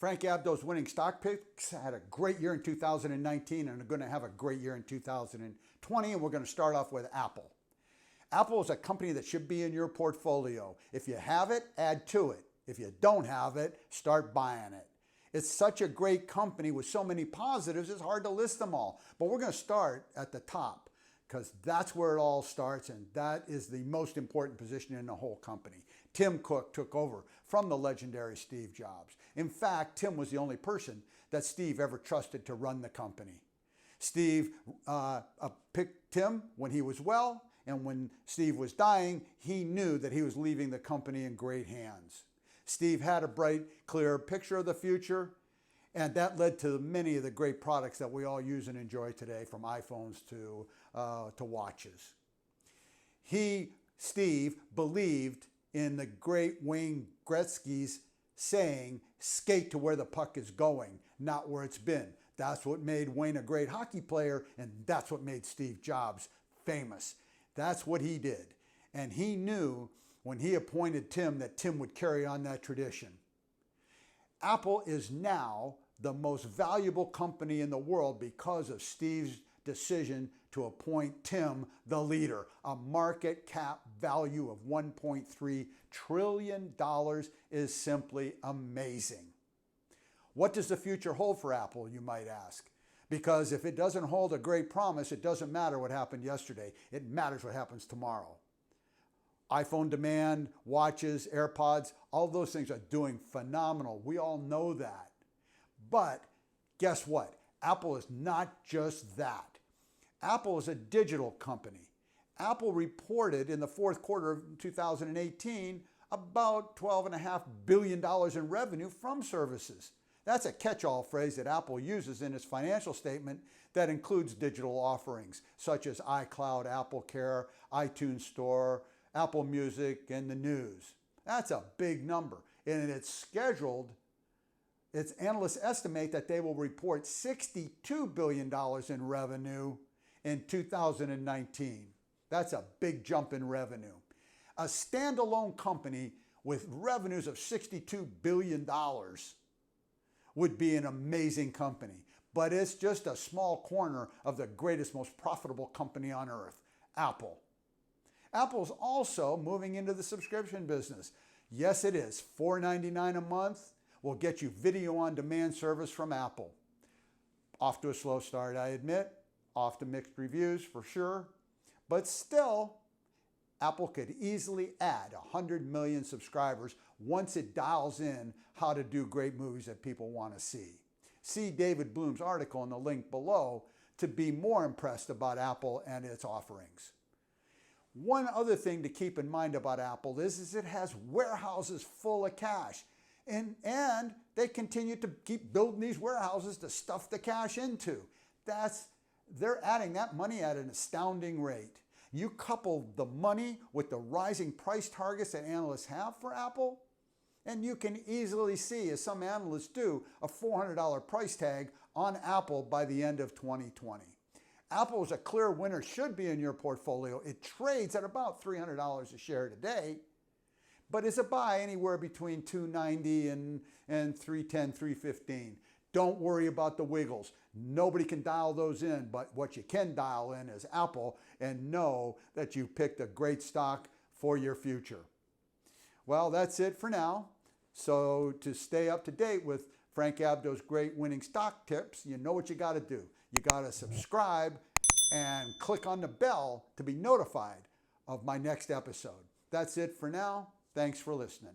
Frank Abdo's winning stock picks had a great year in 2019 and are going to have a great year in 2020. And we're going to start off with Apple. Apple is a company that should be in your portfolio. If you have it, add to it. If you don't have it, start buying it. It's such a great company with so many positives, it's hard to list them all. But we're going to start at the top because that's where it all starts, and that is the most important position in the whole company. Tim Cook took over from the legendary Steve Jobs. In fact, Tim was the only person that Steve ever trusted to run the company. Steve picked Tim when he was well, and when Steve was dying, he knew that he was leaving the company in great hands. Steve had a bright, clear picture of the future, and that led to many of the great products that we all use and enjoy today, from iPhones to watches. Steve, believed in the great Wayne Gretzky's saying, skate to where the puck is going, not where it's been. That's what made Wayne a great hockey player, and that's what made Steve Jobs famous. That's what he did. And he knew when he appointed Tim that Tim would carry on that tradition. Apple is now the most valuable company in the world because of Steve's decision to appoint Tim the leader. A market cap value of $1.3 trillion is simply amazing. What does the future hold for Apple, you might ask? Because if it doesn't hold a great promise, it doesn't matter what happened yesterday. It matters what happens tomorrow. iPhone demand, watches, AirPods, all those things are doing phenomenal. We all know that. But guess what? Apple is not just that. Apple is a digital company. Apple reported in the fourth quarter of 2018 about $12.5 billion in revenue from services. That's a catch-all phrase that Apple uses in its financial statement that includes digital offerings such as iCloud, Apple Care, iTunes Store, Apple Music, and the news. That's a big number. And it's scheduled, its analysts estimate that they will report $62 billion in revenue in 2019. That's a big jump in revenue. A standalone company with revenues of $62 billion would be an amazing company. But it's just a small corner of the greatest, most profitable company on earth, Apple. Apple's also moving into the subscription business. Yes, it is. $4.99 a month will get you video on demand service from Apple. Off to a slow start, I admit. Off to mixed reviews for sure. But still, Apple could easily add 100 million subscribers once it dials in how to do great movies that people want to see. See David Bloom's article in the link below to be more impressed about Apple and its offerings. One other thing to keep in mind about Apple is it has warehouses full of cash. And they continue to keep building these warehouses to stuff the cash into. They're adding that money at an astounding rate. You couple the money with the rising price targets that analysts have for Apple, and you can easily see, as some analysts do, a $400 price tag on Apple by the end of 2020. Apple is a clear winner, should be in your portfolio. It trades at about $300 a share today, but is a buy anywhere between $290 and $310, $315. Don't worry about the wiggles. Nobody can dial those in, but what you can dial in is Apple and know that you picked a great stock for your future. Well, that's it for now. So to stay up to date with Frank Abdo's great winning stock tips, you know what you got to do. You got to subscribe and click on the bell to be notified of my next episode. That's it for now. Thanks for listening.